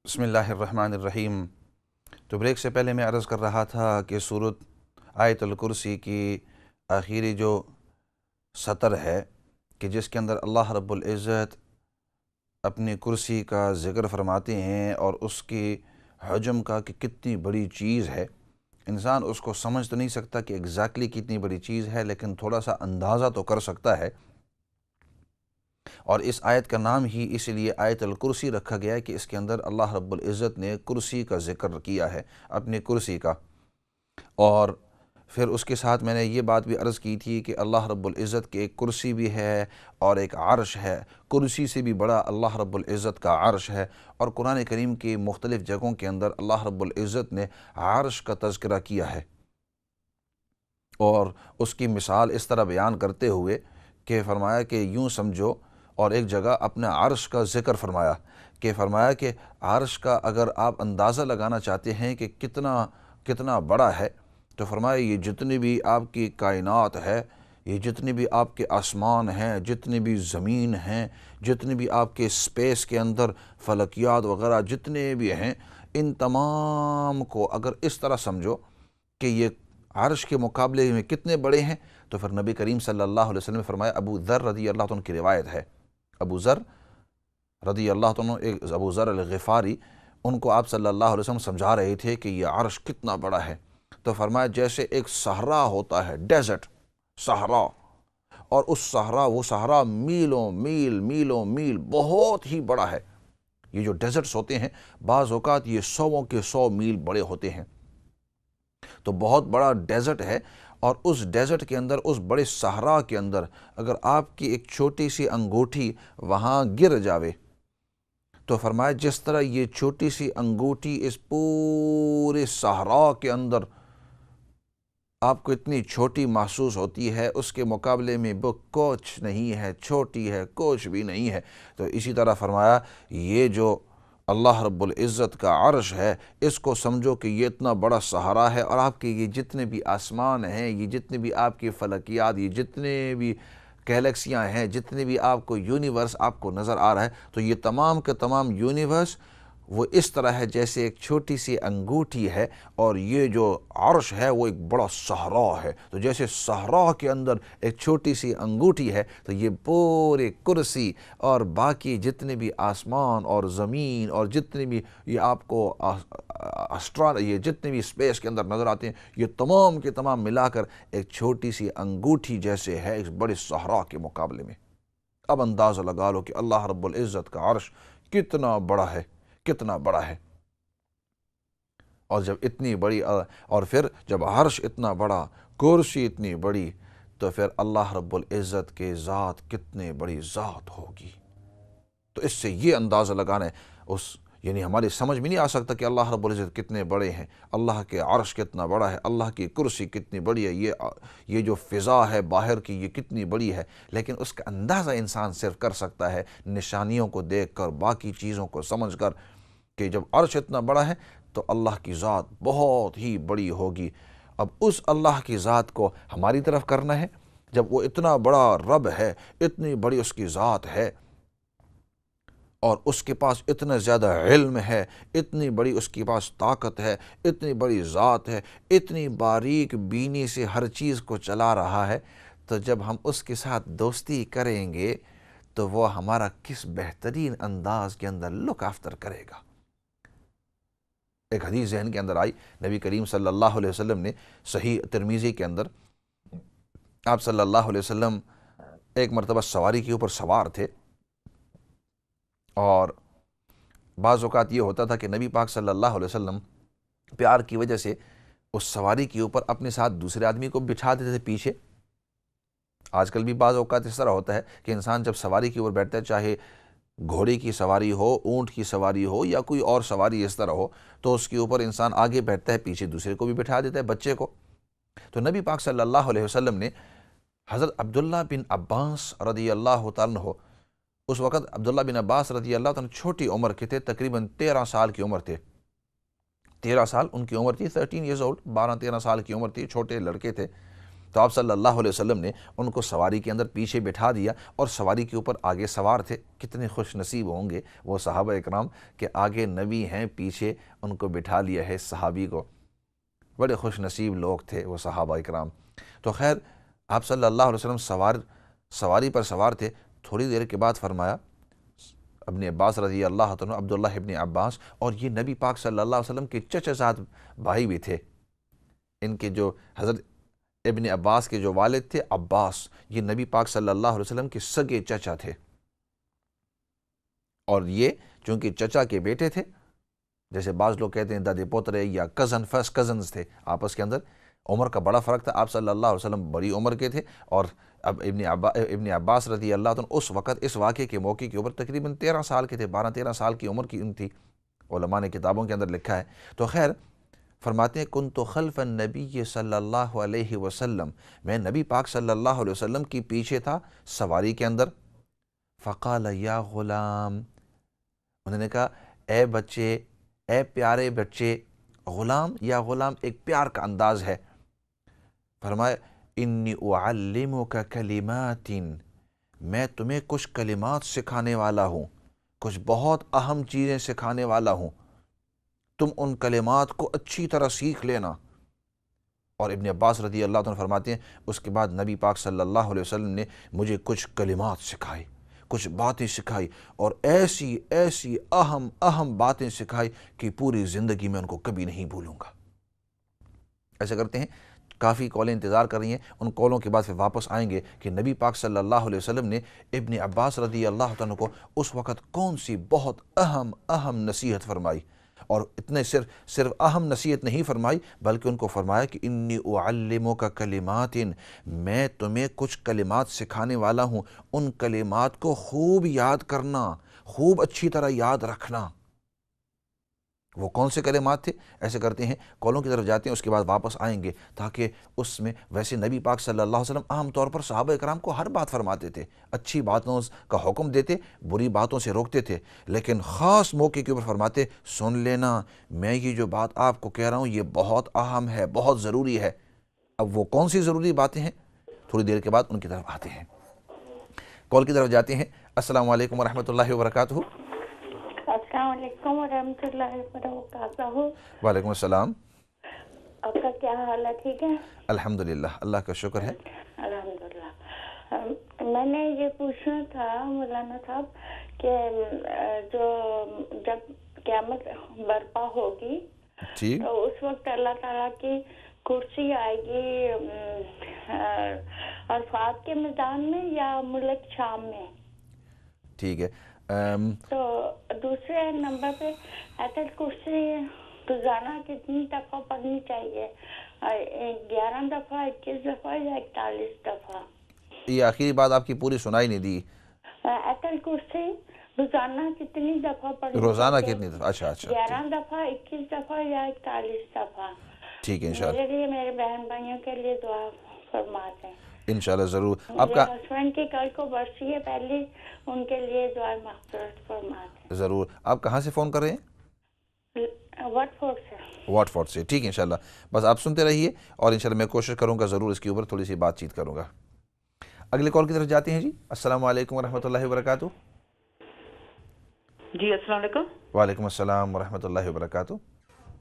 بسم اللہ الرحمن الرحیم۔ تو بریک سے پہلے میں عرض کر رہا تھا کہ سورۃ آیت الکرسی کی آخری جو سطر ہے کہ جس کے اندر اللہ رب العزت اپنی کرسی کا ذکر فرماتے ہیں اور اس کی حجم کا کہ کتنی بڑی چیز ہے، انسان اس کو سمجھ تو نہیں سکتا کہ ایگزیکٹلی کتنی بڑی چیز ہے، لیکن تھوڑا سا اندازہ تو کر سکتا ہے۔ اور اس آیت کا نام ہی اس لیے آیت الکرسی رکھا گیا ہے کہ اس کے اندر اللہ رب العزت نے کرسی کا ذکر کیا ہے، اپنی کرسی کا۔ اور پھر اس کے ساتھ میں نے یہ بات بھی عرض کی تھی کہ اللہ رب العزت کی ایک کرسی بھی ہے اور ایک عرش ہے، کرسی سے بھی بڑا اللہ رب العزت کا عرش ہے۔ اور قرآن کریم کی مختلف جگہوں کے اندر اللہ رب العزت نے عرش کا تذکرہ کیا ہے، اور اس کی مثال اس طرح بیان کرتے ہوئے کہ فرمایا کہ یوں سمجھو، اور ایک جگہ اپنے عرش کا ذکر فرمایا کہ عرش کا اگر آپ اندازہ لگانا چاہتے ہیں کہ کتنا بڑا ہے، تو فرمایا یہ جتنی بھی آپ کی کائنات ہے، یہ جتنی بھی آپ کے آسمان ہیں، جتنی بھی زمین ہیں، جتنی بھی آپ کے اسپیس کے اندر فلکیات وغیرہ جتنے بھی ہیں، ان تمام کو اگر اس طرح سمجھو کہ یہ عرش کے مقابلے میں کتنے بڑے ہیں، تو پھر نبی کریم صلی اللہ علیہ وسلم نے فرمایا، ابو ذر رضی اللہ عنہ کی روایت ہے، ابو ذر رضی اللہ عنہ، ابو ذر الغفاری، ان کو آپ صلی اللہ علیہ وسلم سمجھا رہے تھے کہ یہ عرش کتنا بڑا ہے، تو فرمایا جیسے ایک صحرا ہوتا ہے، ڈیزرٹ صحرا، اور وہ صحرا میلوں میل بہت ہی بڑا ہے۔ یہ جو ڈیزرٹس ہوتے ہیں بعض اوقات یہ 100 کے 100 میل بڑے ہوتے ہیں، تو بہت بڑا ڈیزرٹ ہے، اور اس ڈیزرٹ کے اندر، اس بڑے صحرا کے اندر اگر آپ کی ایک چھوٹی سی انگوٹھی وہاں گر جاوے، تو فرمایا جس طرح یہ چھوٹی سی انگوٹھی اس پورے صحرا کے اندر آپ کو اتنی چھوٹی محسوس ہوتی ہے، اس کے مقابلے میں وہ کچھ نہیں ہے، چھوٹی ہے، کچھ بھی نہیں ہے۔ تو اسی طرح فرمایا یہ جو اللہ رب العزت کا عرش ہے، اس کو سمجھو کہ یہ اتنا بڑا صحرا ہے، اور آپ کے یہ جتنے بھی آسمان ہیں، یہ جتنے بھی آپ کی فلکیات، یہ جتنے بھی گیلیکسیاں ہیں، جتنے بھی آپ کو یونیورس آپ کو نظر آ رہا ہے، تو یہ تمام کے تمام یونیورس وہ اس طرح ہے جیسے ایک چھوٹی سی انگوٹھی ہے، اور یہ جو عرش ہے وہ ایک بڑا صحرا ہے۔ تو جیسے صحرا کے اندر ایک چھوٹی سی انگوٹھی ہے، تو یہ پورے کرسی اور باقی جتنے بھی آسمان اور زمین اور جتنے بھی یہ آپ کو یہ جتنے بھی اسپیس کے اندر نظر آتے ہیں، یہ تمام کے تمام ملا کر ایک چھوٹی سی انگوٹھی جیسے ہے اس بڑے صحرا کے مقابلے میں۔ اب اندازہ لگا لو کہ اللہ رب العزت کا عرش کتنا بڑا ہے، کتنا بڑا ہے۔ اور جب اتنی بڑی، اور پھر جب عرش اتنا بڑا، کرسی اتنی بڑی، تو پھر اللہ رب العزت کے ذات کتنے بڑی ذات ہوگی۔ تو اس سے یہ اندازہ لگانا ہے، یعنی ہماری سمجھ میں نہیں آ سکتا کہ اللہ رب العزت کتنے بڑے ہیں، اللہ کے عرش کتنا بڑا ہے، اللہ کی کرسی کتنی بڑی ہے، یہ جو فضا ہے باہر کی یہ کتنی بڑی ہے، لیکن اس کا اندازہ انسان صرف کر سکتا ہے نشانیوں کو دیکھ کر، باقی چیزوں کو سمجھ کر، کہ جب عرش اتنا بڑا ہے تو اللہ کی ذات بہت ہی بڑی ہوگی۔ اب اس اللہ کی ذات کو ہماری طرف کرنا ہے، جب وہ اتنا بڑا رب ہے، اتنی بڑی اس کی ذات ہے، اور اس کے پاس اتنا زیادہ علم ہے، اتنی بڑی اس کے پاس طاقت ہے، اتنی بڑی ذات ہے، اتنی باریک بینی سے ہر چیز کو چلا رہا ہے، تو جب ہم اس کے ساتھ دوستی کریں گے تو وہ ہمارا کس بہترین انداز کے اندر لک آفٹر کرے گا۔ ایک حدیث ذہن کے اندر آئی، نبی کریم صلی اللہ علیہ وسلم نے صحیح ترمذی کے اندر، آپ صلی اللہ علیہ وسلم ایک مرتبہ سواری کے اوپر سوار تھے، اور بعض اوقات یہ ہوتا تھا کہ نبی پاک صلی اللہ علیہ وسلم پیار کی وجہ سے اس سواری کے اوپر اپنے ساتھ دوسرے آدمی کو بٹھا دیتے تھے پیچھے۔ آج کل بھی بعض اوقات اس طرح ہوتا ہے کہ انسان جب سواری کے اوپر بیٹھتا ہے، چاہے گھوڑے کی سواری ہو، اونٹ کی سواری ہو، یا کوئی اور سواری اس طرح ہو، تو اس کے اوپر انسان آگے بیٹھتا ہے، پیچھے دوسرے کو بھی بٹھا دیتا ہے، بچے کو۔ تو نبی پاک صلی اللہ علیہ وسلم نے حضرت عبداللہ بن عباس رضی اللہ تعالیٰ عنہ، اس وقت عبداللہ بن عباس رضی اللہ تعالیٰ چھوٹی عمر کے تھے، تقریباً 13 سال کی عمر تھے، 13 سال ان کی عمر تھی، 13 ایئرز اولڈ، 12-13 سال کی عمر تھی، چھوٹے لڑکے تھے۔ تو آپ صلی اللہ علیہ وسلم نے ان کو سواری کے اندر پیچھے بٹھا دیا اور سواری کے اوپر آگے سوار تھے۔ کتنے خوش نصیب ہوں گے وہ صحابہ اکرام کہ آگے نبی ہیں، پیچھے ان کو بٹھا لیا ہے صحابی کو۔ بڑے خوش نصیب لوگ تھے وہ صحابہ اکرام۔ تو خیر آپ صلی اللہ علیہ وسلم سواری پر سوار تھے۔ تھوڑی دیر کے بعد فرمایا، ابن عباس رضی اللہ عنہ، عبداللہ ابن عباس، اور یہ نبی پاک صلی اللہ علیہ وسلم کے چچا زاد بھائی بھی تھے، ان کے جو حضرت ابن عباس کے جو والد تھے عباس، یہ نبی پاک صلی اللہ علیہ وسلم کے سگے چچا تھے، اور یہ چونکہ چچا کے بیٹے تھے، جیسے بعض لوگ کہتے ہیں دادے پوترے یا فرسٹ کزنز تھے آپس کے اندر، عمر کا بڑا فرق تھا۔ آپ صلی اللہ علیہ وسلم بڑی عمر کے تھے، اور اب ابن عباس رضی اللہ عنہ اس وقت اس واقعے کے موقع کے اوپر تقریباً 13 سال کے تھے، 12-13 سال کی عمر کی ان تھی، علماء نے کتابوں کے اندر لکھا ہے۔ تو خیر فرماتے ہیں کنت خلف النبی صلی اللہ علیہ وسلم، میں نبی پاک صلی اللہ علیہ وسلم کی پیچھے تھا سواری کے اندر۔ فقال یا غلام، انہوں نے کہا اے بچے، اے پیارے بچے۔ غلام یا غلام ایک پیار کا انداز ہے۔ فرمایا انی اعلمک کلمات، میں تمہیں کچھ کلمات سکھانے والا ہوں، کچھ بہت اہم چیزیں سکھانے والا ہوں، تم ان کلمات کو اچھی طرح سیکھ لینا۔ اور ابن عباس رضی اللہ عنہ فرماتے ہیں اس کے بعد نبی پاک صلی اللہ علیہ وسلم نے مجھے کچھ کلمات سکھائی، کچھ باتیں سکھائی، اور ایسی ایسی اہم باتیں سکھائی کہ پوری زندگی میں ان کو کبھی نہیں بھولوں گا۔ ایسا کرتے ہیں، کافی کالیں انتظار کر رہی ہیں، ان کالوں کے بعد پھر واپس آئیں گے کہ نبی پاک صلی اللہ علیہ وسلم نے ابن عباس رضی اللہ عنہ کو اس وقت کون سی بہت اہم نصیحت فرمائی، اور اتنے صرف اہم نصیحت نہیں فرمائی بلکہ ان کو فرمایا کہ انی اعلمک کلمات، میں تمہیں کچھ کلمات سکھانے والا ہوں، ان کلمات کو خوب یاد کرنا، خوب اچھی طرح یاد رکھنا۔ وہ کون سے کلمات تھے؟ ایسے کرتے ہیں کالوں کی طرف جاتے ہیں، اس کے بعد واپس آئیں گے تاکہ اس میں، ویسے نبی پاک صلی اللہ علیہ وسلم عام طور پر صحابہ اکرام کو ہر بات فرماتے تھے، اچھی باتوں کا حکم دیتے، بری باتوں سے روکتے تھے، لیکن خاص موقع کے اوپر فرماتے سن لینا، میں یہ جو بات آپ کو کہہ رہا ہوں یہ بہت اہم ہے، بہت ضروری ہے۔ اب وہ کون سی ضروری باتیں ہیں تھوڑی دیر کے بعد ان کی طرف آتے ہیں۔ کال کی طرف جاتے ہیں۔ السلام علیکم ورحمۃ اللہ وبرکاتہ۔ السلام علیکم ورحمۃ اللہ وبرکاتہ۔ وعلیکم السلام۔ آپ کا کیا حال ہے؟ ٹھیک ہے الحمدللہ، اللہ کا شکر ہے۔ الحمدللہ۔ میں نے یہ پوچھنا تھا مولانا صاحب کہ جب قیامت برپا ہوگی جی، تو اس وقت اللہ تعالیٰ کی کرسی آئے گی عرفات کے میدان میں یا ملک شام میں؟ ٹھیک ہے۔ تو دوسرے نمبر پہ آیت الکرسی روزانہ کتنی دفعہ پڑھنی چاہیے؟ 11 دفعہ، 21 دفعہ یا 41 دفعہ؟ یہ آخری بات آپ کی پوری سنائی نہیں دی۔ آیت الکرسی روزانہ کتنی دفعہ پڑھنی؟ روزانہ کتنی دفعہ؟ اچھا 11 دفعہ، 21 دفعہ یا 41 دفعہ؟ ٹھیک ہے، انشاءاللہ میرے لیے، میرے بہن بھائیوں کے لیے دعا فرما دیں۔ انشاءاللہ ضرور۔ آپ میرے کا ہسبینڈ کی کل کو برسی ہے پہلی، ان کے لیے دعا مغفرت فرما دیں۔ ضرور۔ آپ کہاں سے فون کر رہے ہیں؟ واٹ فورڈ سے۔ واٹ فورڈ سے، ٹھیک ہے انشاءاللہ۔ بس آپ سنتے رہیے اور انشاءاللہ میں کوشش کروں گا ضرور اس کے اوپر تھوڑی سی بات چیت کروں گا۔ اگلے کال کی طرف جاتے ہیں جی۔ السلام علیکم ورحمۃ اللہ وبرکاتہ۔ جی السلام علیکم۔ وعلیکم السلام ورحمۃ اللہ وبرکاتہ۔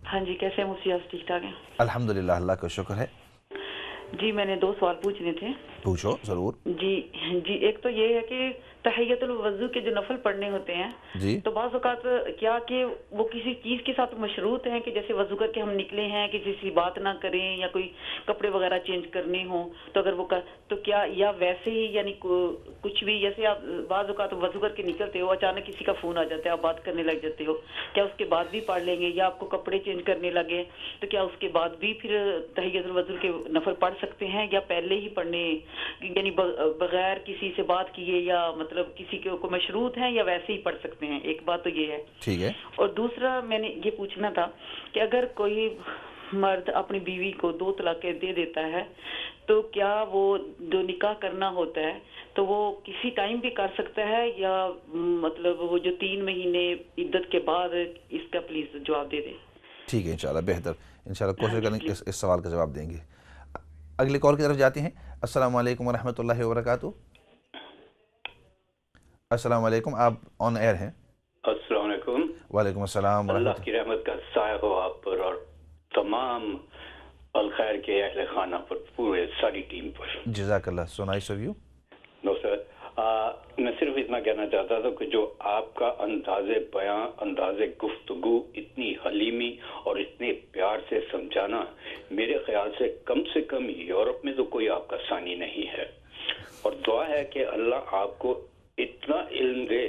ہاں جی، کیسے ہیں مفتی صاحب؟ ٹھیک ٹھاک ہیں؟ الحمدللہ، اللہ کا شکر ہے۔ جی میں نے 2 سوال پوچھنے تھے۔ پوچھو ضرور۔ جی ایک تو یہ ہے کہ تحیۃ الوضو کے جو نفل پڑھنے ہوتے ہیں جی، تو بعض اوقات کیا کہ وہ کسی چیز کے ساتھ مشروط ہیں کہ جیسے وضو کر کے ہم نکلے ہیں کسی سی بات نہ کریں یا کوئی کپڑے وغیرہ چینج کرنے ہوں تو اگر وہ تو کیا، یا ویسے ہی یعنی کچھ بھی، جیسے آپ بعض اوقات وضو کر کے نکلتے ہو، اچانک کسی کا فون آ جاتا ہے، آپ بات کرنے لگ جاتے ہو، کیا اس کے بعد بھی پڑھ لیں گے؟ یا آپ کو کپڑے چینج کرنے لگے تو کیا اس کے بعد بھی پھر تحیۃ الوضو کے نفل پڑھ سکتے ہیں یا پہلے ہی پڑھنے، یعنی بغیر کسی سے بات کیے یا مطلب کسی کو مشروط ہیں یا ویسے ہی پڑھ سکتے ہیں؟ ایک بات تو یہ ہے۔ ٹھیک ہے۔ اور دوسرا میں نے یہ پوچھنا تھا کہ اگر کوئی مرد اپنی بیوی کو 2 طلاقیں دے دیتا ہے تو کیا وہ جو نکاح کرنا ہوتا ہے تو وہ کسی ٹائم بھی کر سکتا ہے یا مطلب وہ جو 3 مہینے عدت کے بعد؟ اس کا پلیز جواب دے دیں۔ ٹھیک ہے انشاءاللہ، بہتر، انشاءاللہ کوشش کریں گے اس سوال کا جواب دیں گے۔ اگلی کال کی طرف جاتے ہیں. السلام علیکم ورحمۃ اللہ وبرکاتہ. السلام علیکم, آپ آن ایئر ہیں. السلام علیکم. وعلیکم السلام ورحمۃ اللہ کی رحمت کا سایہ ہو آپ پر اور تمام الخیر کے اہل خانہ پر, پورے ساری ٹیم پر. جزاک اللہ. So nice of you. No sir, میں صرف اتنا کہنا چاہتا تھا کہ جو آپ کا انداز بیاں, انداز گفتگو, اتنی حلیمی اور اتنے پیار سے سمجھانا, میرے خیال سے کم یورپ میں تو کوئی آپ کا ثانی نہیں ہے. اور دعا ہے کہ اللہ آپ کو اتنا علم دے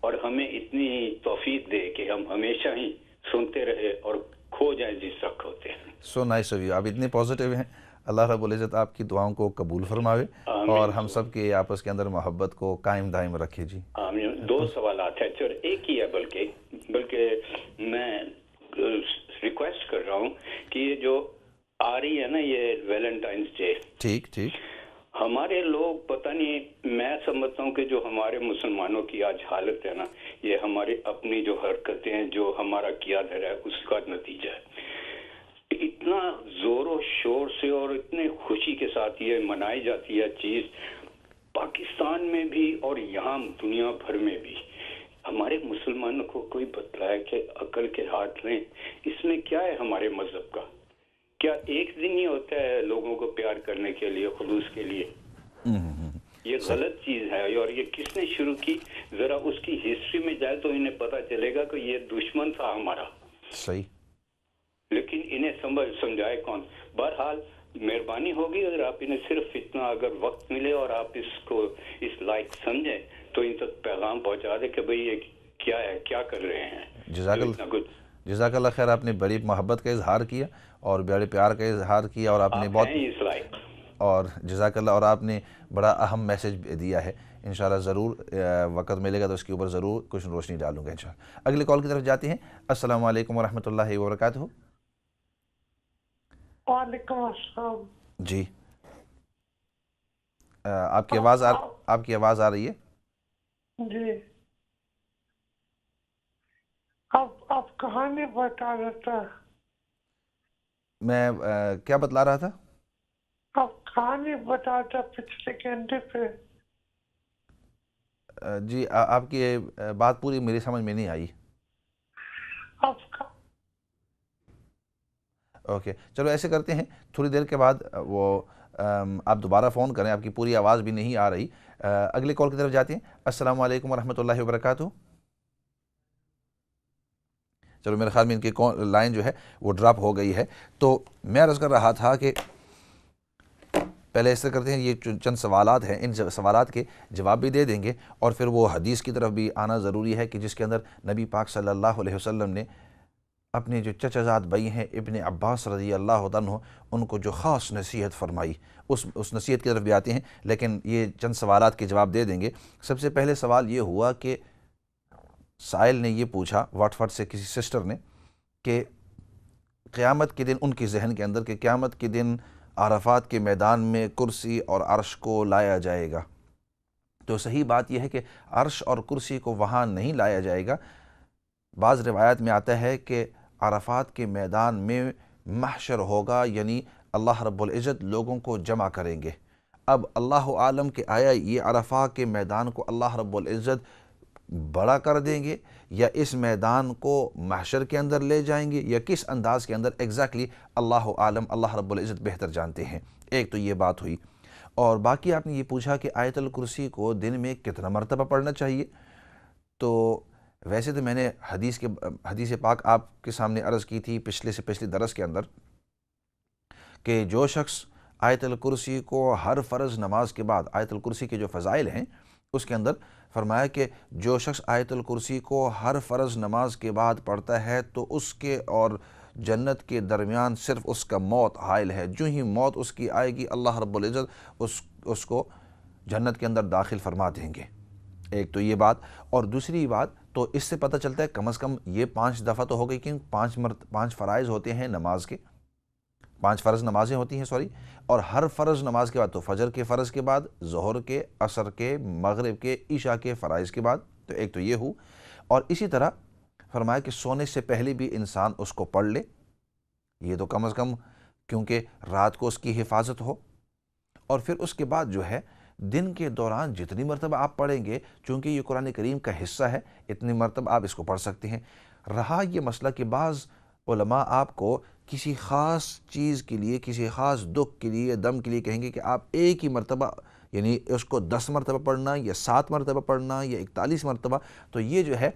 اور ہمیں اتنی توفیق دے کہ ہم ہمیشہ ہی سنتے رہے اور کھو جائیں جس طرح کھوتے ہیں. سو نائس آف یو. آپ اتنے پازیٹیو ہیں. اللہ رب العزت آپ کی دعاؤں کو قبول فرماوے اور ہم سب کے آپس کے اندر محبت کو قائم دائم رکھے. جی آمین. 2 سوالات ہیں اور ایک ہی ہے, بلکہ میں ریکویسٹ کر رہا ہوں کہ یہ جو آ رہی ہے نا یہ ویلنٹائنس ڈے, ٹھیک ٹھیک, ہمارے لوگ پتہ نہیں, میں سمجھتا ہوں کہ جو ہمارے مسلمانوں کی آج حالت ہے نا, یہ ہماری اپنی جو حرکتیں ہیں, جو ہمارا کیا دھرا ہے, اس کا نتیجہ ہے. اتنا زور و شور سے اور اتنے خوشی کے ساتھ یہ منائی جاتی ہے چیز, پاکستان میں بھی اور یہاں دنیا بھر میں بھی. ہمارے مسلمانوں کو کوئی بتلائے کہ عقل کے ہاتھ لیں, اس میں کیا ہے ہمارے مذہب کا؟ کیا ایک دن ہی ہوتا ہے لوگوں کو پیار کرنے کے لیے, خلوص کے لیے؟ یہ غلط چیز ہے. اور یہ کس نے شروع کی, ذرا اس کی ہسٹری میں جائے تو انہیں پتہ چلے گا کہ یہ دشمن تھا ہمارا. صحیح. لیکن انہیں سمجھائے کون؟ بہرحال مہربانی ہوگی اگر آپ انہیں صرف اتنا اگر وقت ملے اور آپ اس کو اس لائق سمجھیں تو ان تک پیغام پہنچا دے کہ بھئی یہ کیا ہے, کیا کر رہے ہیں. جزاک اللہ خیر. آپ نے بڑی محبت کا اظہار کیا اور بڑے پیار کا اظہار کیا اور آپ نے بہت اس لائق, اور جزاک اللہ, اور آپ نے بڑا اہم میسج دیا ہے. انشاءاللہ ضرور وقت ملے گا تو اس کے اوپر ضرور کچھ روشنی ڈالوں گا انشاءاللہ. اگلی کال کی طرف جاتے ہیں. السلام علیکم ورحمۃ اللہ وبرکاتہ. وعلیکم السلام. جی آپ کی آواز آ رہی ہے. جی آپ کہانی بتا دیتا. میں کیا بتلا رہا تھا؟ آپ کہانی بتاتا پچھلے گھنٹے پہ. جی آپ کی بات پوری میری سمجھ میں نہیں آئی. اوکے چلو ایسے کرتے ہیں, تھوڑی دیر کے بعد وہ آپ دوبارہ فون کریں, آپ کی پوری آواز بھی نہیں آ رہی. اگلی کال کی طرف جاتے ہیں. السلام علیکم ورحمۃ اللہ وبرکاتہ. چلو میرے خیال میں ان کی لائن جو ہے وہ ڈراپ ہو گئی ہے. تو میں عرض کر رہا تھا کہ پہلے ایسے کرتے ہیں, یہ چند سوالات ہیں, ان سوالات کے جواب بھی دے دیں گے اور پھر وہ حدیث کی طرف بھی آنا ضروری ہے کہ جس کے اندر نبی پاک صلی اللہ علیہ وسلم نے اپنے جو چچا زاد بھائی ہیں ابن عباس رضی اللہ عنہ, ان کو جو خاص نصیحت فرمائی, اس نصیحت کی طرف بھی آتے ہیں. لیکن یہ چند سوالات کے جواب دے دیں گے. سب سے پہلے سوال یہ ہوا کہ سائل نے یہ پوچھا واٹس ایپ سے کسی سسٹر نے کہ قیامت کے دن ان کے ذہن کے اندر کہ قیامت کے دن عرفات کے میدان میں کرسی اور عرش کو لایا جائے گا. تو صحیح بات یہ ہے کہ عرش اور کرسی کو وہاں نہیں لایا جائے گا. بعض روایات میں آتا ہے کہ عرفات کے میدان میں محشر ہوگا, یعنی اللہ رب العزت لوگوں کو جمع کریں گے. اب اللہ عالم کہ آیا یہ عرفات کے میدان کو اللہ رب العزت بڑا کر دیں گے یا اس میدان کو محشر کے اندر لے جائیں گے یا کس انداز کے اندر ایگزیکٹلی اللہ عالم, اللہ رب العزت بہتر جانتے ہیں. ایک تو یہ بات ہوئی. اور باقی آپ نے یہ پوچھا کہ آیت الکرسی کو دن میں کتنا مرتبہ پڑھنا چاہیے. تو ویسے تو میں نے حدیث پاک آپ کے سامنے عرض کی تھی پچھلے درس کے اندر کہ جو شخص آیت الکرسی کو ہر فرض نماز کے بعد, آیت الکرسی کے جو فضائل ہیں اس کے اندر فرمایا کہ جو شخص آیت الکرسی کو ہر فرض نماز کے بعد پڑھتا ہے تو اس کے اور جنت کے درمیان صرف اس کا موت حائل ہے. جو ہی موت اس کی آئے گی اللہ رب العزت اس کو جنت کے اندر داخل فرما دیں گے. ایک تو یہ بات. اور دوسری بات تو اس سے پتہ چلتا ہے کم از کم یہ 5 دفعہ تو ہو گئی کہ 5 فرائض ہوتے ہیں نماز کے, 5 فرض نمازیں ہوتی ہیں اور ہر فرض نماز کے بعد تو فجر کے فرض کے بعد, ظہر کے, عصر کے, مغرب کے, عشاء کے فرائض کے بعد. تو ایک تو یہ ہو. اور اسی طرح فرمایا کہ سونے سے پہلے بھی انسان اس کو پڑھ لے. یہ تو کم از کم کیونکہ رات کو اس کی حفاظت ہو، اور پھر اس کے بعد جو ہے دن کے دوران جتنی مرتبہ آپ پڑھیں گے، چونکہ یہ قرآن کریم کا حصہ ہے، اتنی مرتبہ آپ اس کو پڑھ سکتے ہیں۔ رہا یہ مسئلہ کہ بعض علماء آپ کو کسی خاص چیز کے لیے، کسی خاص دکھ کے لیے، دم کے لیے کہیں گے کہ آپ ایک ہی مرتبہ، یعنی اس کو 10 مرتبہ پڑھنا یا 7 مرتبہ پڑھنا یا 41 مرتبہ، تو یہ جو ہے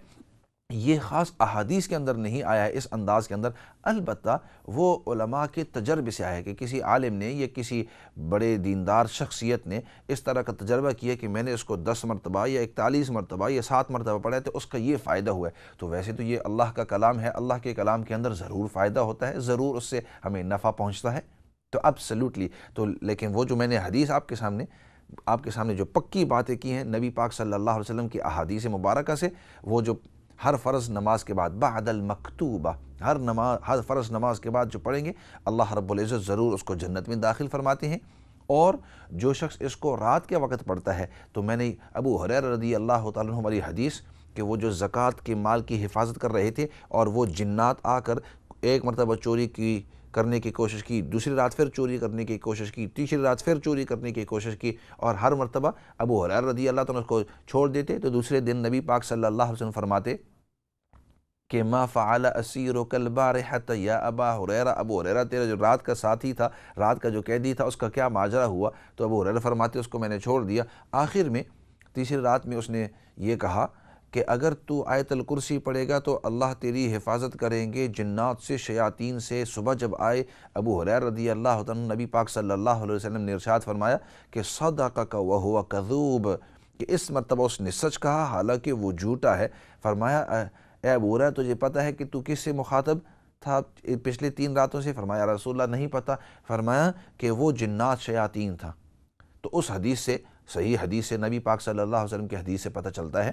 یہ خاص احادیث کے اندر نہیں آیا ہے اس انداز کے اندر، البتہ وہ علماء کے تجربے سے آیا ہے کہ کسی عالم نے یا کسی بڑے دیندار شخصیت نے اس طرح کا تجربہ کیا کہ میں نے اس کو 10 مرتبہ یا 41 مرتبہ یا 7 مرتبہ پڑھا ہے تو اس کا یہ فائدہ ہوا ہے۔ تو ویسے تو یہ اللہ کا کلام ہے، اللہ کے کلام کے اندر ضرور فائدہ ہوتا ہے، ضرور اس سے ہمیں نفع پہنچتا ہے، تو ایبسلیوٹلی تو، لیکن وہ جو میں نے حدیث آپ کے سامنے جو پکی باتیں کی ہیں نبی پاک صلی اللہ علیہ وسلم کی احادیث مبارکہ سے، وہ جو ہر فرض نماز کے بعد بعد المکتوبہ، ہر فرض نماز کے بعد جو پڑھیں گے اللہ رب العزت ضرور اس کو جنت میں داخل فرماتے ہیں۔ اور جو شخص اس کو رات کے وقت پڑھتا ہے، تو میں نے ابو ہریرہ رضی اللہ تعالیٰ عنہ والی حدیث کہ وہ جو زکوٰۃ کے مال کی حفاظت کر رہے تھے اور وہ جنات آ کر ایک مرتبہ چوری کرنے کی کوشش کی، دوسری رات پھر چوری کرنے کی کوشش کی، تیسری رات پھر چوری کرنے کی کوشش کی، اور ہر مرتبہ ابو ہریرہ رضی اللہ تعالیٰ عنہ کو چھوڑ دیتے، تو دوسرے دن نبی پاک صلی اللہ علیہ وسلم فرماتے کہ ما فعل اسیرک البارحۃ یا ابا ہریرہ، ابو ہریرہ تیرا جو رات کا ساتھی تھا، رات کا جو قیدی تھا، اس کا کیا ماجرا ہوا؟ تو ابو ہریرہ فرماتے اس کو میں نے چھوڑ دیا۔ آخر میں تیسری رات میں اس نے یہ کہا کہ اگر تو آیت الکرسی پڑھے گا تو اللہ تیری حفاظت کریں گے جنات سے، شیاطین سے۔ صبح جب آئے ابو ہریرہ رضی اللہ عنہ، نبی پاک صلی اللہ علیہ وسلم نے ارشاد فرمایا کہ صدقک وہو کذوب، کہ اس مرتبہ اس نے سچ کہا حالانکہ وہ جھوٹا ہے۔ فرمایا اے ابو ہریرہ تجھے پتہ ہے کہ تو کس سے مخاطب تھا پچھلے 3 راتوں سے؟ فرمایا رسول اللہ نہیں پتہ۔ فرمایا کہ وہ جنات شیاطین تھا۔ تو اس حدیث سے، صحیح حدیث سے، نبی پاک صلی اللہ علیہ وسلم کی حدیث سے پتہ چلتا ہے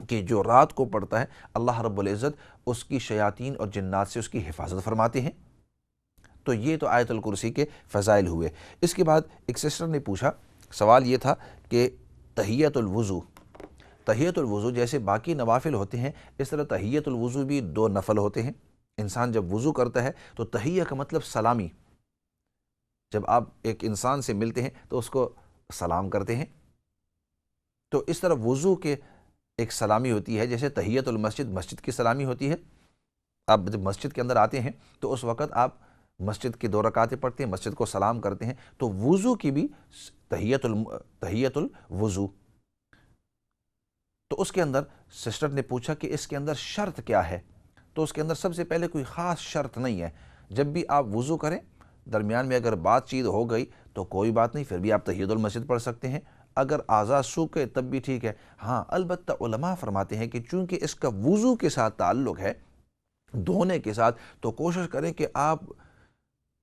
کہ جو رات کو پڑھتا ہے اللہ رب العزت اس کی شیاطین اور جنات سے اس کی حفاظت فرماتے ہیں۔ تو یہ تو آیت الکرسی کے فضائل ہوئے۔ اس کے بعد ایک سسٹر نے پوچھا، سوال یہ تھا کہ تحیۃ الوضو، تحیۃ الوضو جیسے باقی نوافل ہوتے ہیں اس طرح تحیۃ الوضو بھی 2 نفل ہوتے ہیں۔ انسان جب وضو کرتا ہے تو تحیہ کا مطلب سلامی، جب آپ ایک انسان سے ملتے ہیں تو اس کو سلام کرتے ہیں، تو اس طرح وضو کے ایک سلامی ہوتی ہے، جیسے تحیۃ المسجد مسجد کی سلامی ہوتی ہے۔ آپ جب مسجد کے اندر آتے ہیں تو اس وقت آپ مسجد کی 2 رکعتیں پڑھتے ہیں، مسجد کو سلام کرتے ہیں، تو وضو کی بھی تحیۃ الوضو۔ تو اس کے اندر سسٹر نے پوچھا کہ اس کے اندر شرط کیا ہے؟ تو اس کے اندر سب سے پہلے کوئی خاص شرط نہیں ہے، جب بھی آپ وضو کریں درمیان میں اگر بات چیت ہو گئی تو کوئی بات نہیں، پھر بھی آپ تحیۃ المسجد پڑھ سکتے ہیں، اگر اعضاء سوکھے تب بھی ٹھیک ہے۔ ہاں البتہ علماء فرماتے ہیں کہ چونکہ اس کا وضو کے ساتھ تعلق ہے، دھونے کے ساتھ، تو کوشش کریں کہ آپ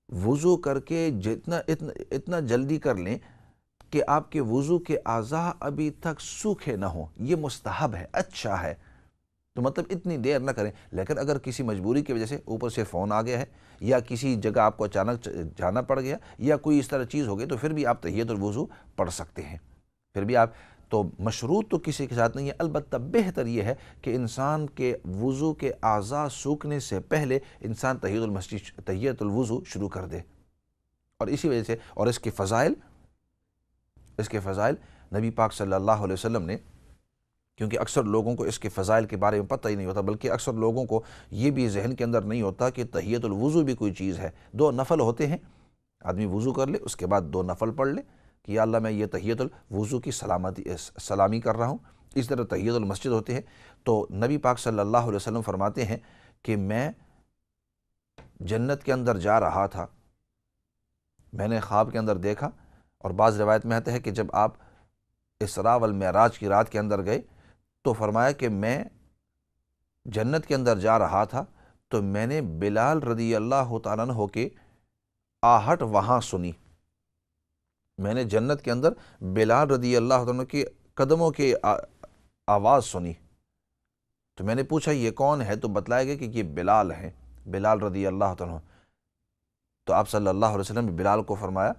وضو کر کے اتنا جلدی کر لیں کہ آپ کے وضو کے اعضاء ابھی تک سوکھے نہ ہوں، یہ مستحب ہے، اچھا ہے، تو مطلب اتنی دیر نہ کریں۔ لیکن اگر کسی مجبوری کی وجہ سے اوپر سے فون آ گیا ہے یا کسی جگہ آپ کو اچانک جانا پڑ گیا یا کوئی اس طرح چیز ہو گئی تو پھر بھی آپ تحیۃ الوضو پڑھ سکتے ہیں، پھر بھی آپ، تو مشروط تو کسی کے ساتھ نہیں ہے، البتہ بہتر یہ ہے کہ انسان کے وضو کے اعضاء سوکھنے سے پہلے انسان تحیۃ الوضو شروع کر دے۔ اور اسی وجہ سے، اور اس کے فضائل نبی پاک صلی اللہ علیہ وسلم نے، کیونکہ اکثر لوگوں کو اس کے فضائل کے بارے میں پتہ ہی نہیں ہوتا، بلکہ اکثر لوگوں کو یہ بھی ذہن کے اندر نہیں ہوتا کہ تحیۃ الوضو بھی کوئی چیز ہے۔ 2 نفل ہوتے ہیں، آدمی وضو کر لے اس کے بعد 2 نفل پڑھ لے کہ یا اللہ میں یہ تحیۃ الوضو کی سلامی کر رہا ہوں۔ اس طرح تحیۃ المسجد ہوتے ہیں۔ تو نبی پاک صلی اللہ علیہ وسلم فرماتے ہیں کہ میں جنت کے اندر جا رہا تھا، میں نے خواب کے اندر دیکھا، اور بعض روایت میں آتا ہے کہ جب آپ اسراء والمعراج کی رات کے اندر گئے تو فرمایا کہ میں جنت کے اندر جا رہا تھا تو میں نے بلال رضی اللہ تعالیٰ عنہ کے آہٹ وہاں سنی، میں نے جنت کے اندر بلال رضی اللہ عنہ کی قدموں کی آواز سنی، تو میں نے پوچھا یہ کون ہے؟ تو بتلایا گیا کہ یہ بلال ہیں، بلال رضی اللہ عنہ۔ تو آپ صلی اللہ علیہ وسلم نے بلال کو فرمایا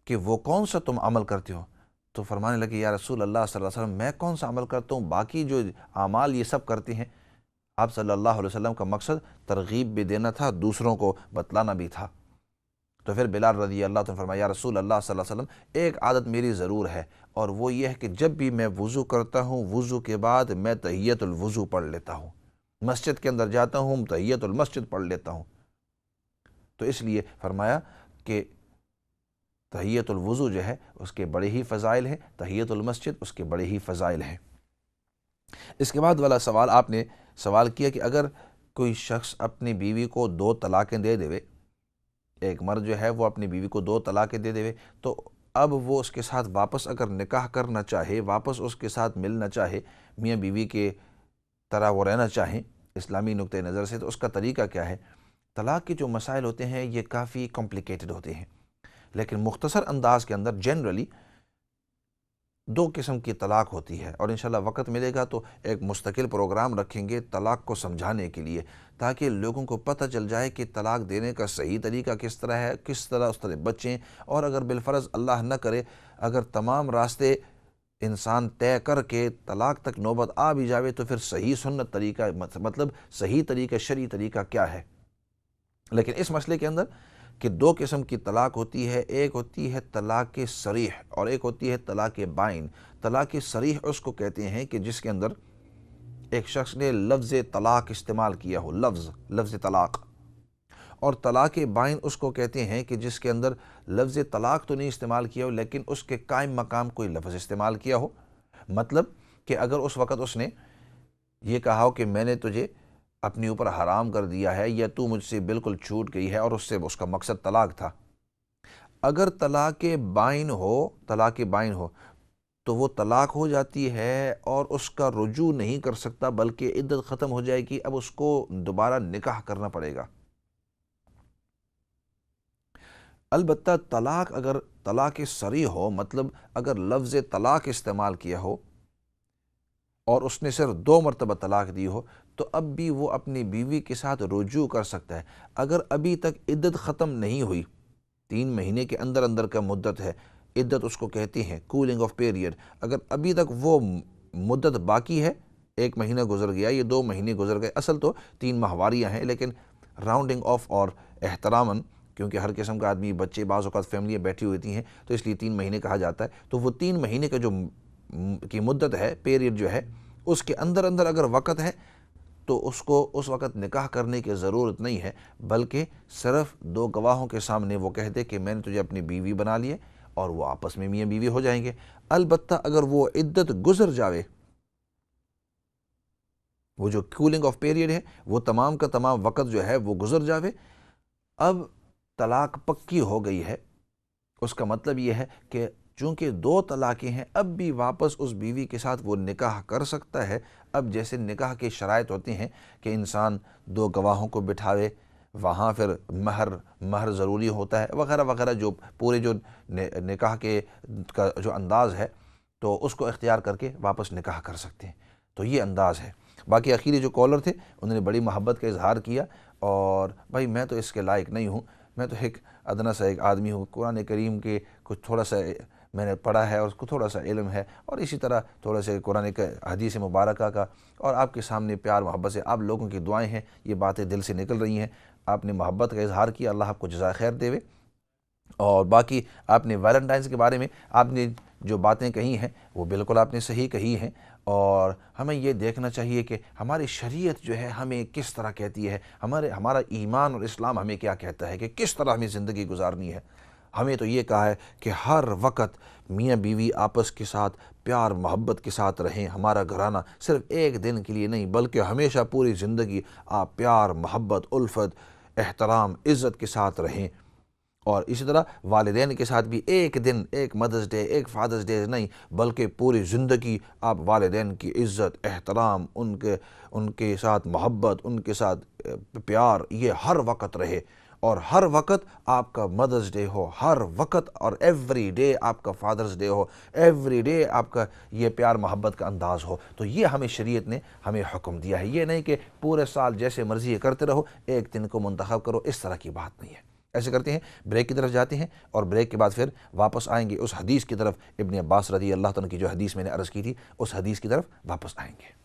کہ وہ کون سا تم عمل کرتے ہو؟ تو فرمانے لگے یا رسول اللہ صلی اللہ علیہ وسلم میں کون سا عمل کرتا ہوں، باقی جو اعمال یہ سب کرتے ہیں، آپ صلی اللہ علیہ وسلم کا مقصد ترغیب بھی دینا تھا، دوسروں کو بتلانا بھی تھا۔ تو پھر بلال رضی اللہ عنہ فرمایا یا رسول اللہ صلی اللہ علیہ وسلم ایک عادت میری ضرور ہے، اور وہ یہ ہے کہ جب بھی میں وضو کرتا ہوں وضو کے بعد میں تحیۃ الوضو پڑھ لیتا ہوں، مسجد کے اندر جاتا ہوں تحیۃ المسجد پڑھ لیتا ہوں۔ تو اس لیے فرمایا کہ تحیۃ الوضو جو ہے اس کے بڑے ہی فضائل ہیں، تحیۃ المسجد اس کے بڑے ہی فضائل ہیں۔ اس کے بعد والا سوال آپ نے سوال کیا کہ اگر کوئی شخص اپنی بیوی کو 2 طلاقیں دے دے، ایک مرد جو ہے وہ اپنی بیوی کو 2 طلاقیں دے دے، تو اب وہ اس کے ساتھ واپس اگر نکاح کرنا چاہے، واپس اس کے ساتھ ملنا چاہے، میاں بیوی کے طرح وہ رہنا چاہیں اسلامی نقطہ نظر سے، تو اس کا طریقہ کیا ہے؟ طلاق کے جو مسائل ہوتے ہیں یہ کافی کمپلیکیٹڈ ہوتے ہیں، لیکن مختصر انداز کے اندر جنرلی 2 قسم کی طلاق ہوتی ہے، اور انشاءاللہ وقت ملے گا تو ایک مستقل پروگرام رکھیں گے طلاق کو سمجھانے کے لیے، تاکہ لوگوں کو پتہ چل جائے کہ طلاق دینے کا صحیح طریقہ کس طرح ہے، کس طرح اس طرح بچیں، اور اگر بالفرض اللہ نہ کرے اگر تمام راستے انسان طے کر کے طلاق تک نوبت آ بھی جاوے تو پھر صحیح سنت طریقہ مطلب صحیح طریقہ شرعی طریقہ کیا ہے۔ لیکن اس مسئلے کے اندر کہ 2 قسم کی طلاق ہوتی ہے، ایک ہوتی ہے طلاق صریح اور ایک ہوتی ہے طلاق بائن۔ طلاق صریح اس کو کہتے ہیں کہ جس کے اندر ایک شخص نے لفظ طلاق استعمال کیا ہو، لفظ طلاق، اور طلاق بائن اس کو کہتے ہیں کہ جس کے اندر لفظ طلاق تو نہیں استعمال کیا ہو لیکن اس کے قائم مقام کوئی لفظ استعمال کیا ہو، مطلب کہ اگر اس وقت اس نے یہ کہا ہو کہ میں نے تجھے اپنے اوپر حرام کر دیا ہے یا تو مجھ سے بالکل چھوٹ گئی ہے، اور اس سے اس کا مقصد طلاق تھا۔ اگر طلاق بائن ہو تو وہ طلاق ہو جاتی ہے اور اس کا رجوع نہیں کر سکتا بلکہ عدت ختم ہو جائے گی، اب اس کو دوبارہ نکاح کرنا پڑے گا۔ البتہ طلاق اگر طلاق صریح ہو، مطلب اگر لفظ طلاق استعمال کیا ہو اور اس نے صرف 2 مرتبہ طلاق دی ہو تو اب بھی وہ اپنی بیوی کے ساتھ رجوع کر سکتا ہے۔ اگر ابھی تک عدت ختم نہیں ہوئی، 3 مہینے کے اندر اندر کا مدت ہے، عدت اس کو کہتی ہیں کولنگ آف پیریڈ، اگر ابھی تک وہ مدت باقی ہے، 1 مہینہ گزر گیا، یہ 2 مہینے گزر گئے، اصل تو 3 ماہواریاں ہیں لیکن راؤنڈنگ آف اور احتراماً کیونکہ ہر قسم کا آدمی، بچے، بعض اوقات فیملیاں بیٹھی ہوتی ہیں تو اس لیے 3 مہینے کہا جاتا ہے، تو وہ 3 مہینے کا جو کی مدت ہے، پیریڈ جو ہے، اس کے اندر اندر اگر وقت ہے تو اس کو اس وقت نکاح کرنے کی ضرورت نہیں ہے، بلکہ صرف 2 گواہوں کے سامنے وہ کہہ دے کہ میں نے تجھے اپنی بیوی بنا لیے، اور وہ آپس میں میاں بیوی ہو جائیں گے۔ البتہ اگر وہ عدت گزر جاوے، وہ جو کولنگ آف پیریڈ ہے وہ تمام کا تمام وقت جو ہے وہ گزر جاوے، اب طلاق پکی ہو گئی ہے، اس کا مطلب یہ ہے کہ چونکہ 2 طلاقیں ہیں اب بھی واپس اس بیوی کے ساتھ وہ نکاح کر سکتا ہے۔ اب جیسے نکاح کے شرائط ہوتے ہیں کہ انسان 2 گواہوں کو بٹھاوے، وہاں پھر مہر ضروری ہوتا ہے وغیرہ وغیرہ، جو پورے جو نکاح کے کا جو انداز ہے تو اس کو اختیار کر کے واپس نکاح کر سکتے ہیں، تو یہ انداز ہے۔ باقی آخری جو کالر تھے انہوں نے بڑی محبت کا اظہار کیا، اور بھائی میں تو اس کے لائق نہیں ہوں، میں تو ایک ادنا سا ایک آدمی ہوں، قرآن کریم کے کچھ تھوڑا سا میں نے پڑھا ہے اور اس کو تھوڑا سا علم ہے، اور اسی طرح تھوڑا سا قرآن کا حدیث مبارکہ کا، اور آپ کے سامنے پیار محبت سے آپ لوگوں کی دعائیں ہیں، یہ باتیں دل سے نکل رہی ہیں، آپ نے محبت کا اظہار کیا، اللہ آپ کو جزائے خیر دے۔ اور باقی آپ نے ویلنٹائنس کے بارے میں آپ نے جو باتیں کہی ہیں وہ بالکل آپ نے صحیح کہی ہیں، اور ہمیں یہ دیکھنا چاہیے کہ ہماری شریعت جو ہے ہمیں کس طرح کہتی ہے، ہمارا ایمان اور اسلام ہمیں کیا کہتا ہے کہ کس طرح ہمیں زندگی گزارنی ہے۔ ہمیں تو یہ کہا ہے کہ ہر وقت میاں بیوی آپس کے ساتھ پیار محبت کے ساتھ رہیں، ہمارا گھرانہ صرف ایک دن کے لیے نہیں بلکہ ہمیشہ پوری زندگی آپ پیار محبت الفت احترام عزت کے ساتھ رہیں، اور اسی طرح والدین کے ساتھ بھی ایک دن، ایک مدرس ڈے، ایک فادرس ڈے نہیں بلکہ پوری زندگی آپ والدین کی عزت احترام، ان کے ساتھ محبت، ان کے ساتھ پیار، یہ ہر وقت رہے، اور ہر وقت آپ کا مدرس ڈے ہو، ہر وقت اور ایوری ڈے آپ کا فادرس ڈے ہو، ایوری ڈے آپ کا یہ پیار محبت کا انداز ہو۔ تو یہ ہمیں شریعت نے ہمیں حکم دیا ہے، یہ نہیں کہ پورے سال جیسے مرضی کرتے رہو، ایک دن کو منتخب کرو، اس طرح کی بات نہیں ہے۔ ایسے کرتے ہیں، بریک کی طرف جاتے ہیں، اور بریک کے بعد پھر واپس آئیں گے اس حدیث کی طرف، ابن عباس رضی اللہ عنہ کی جو حدیث میں نے عرض کی تھی، اس حدیث کی طرف واپس آئیں گے۔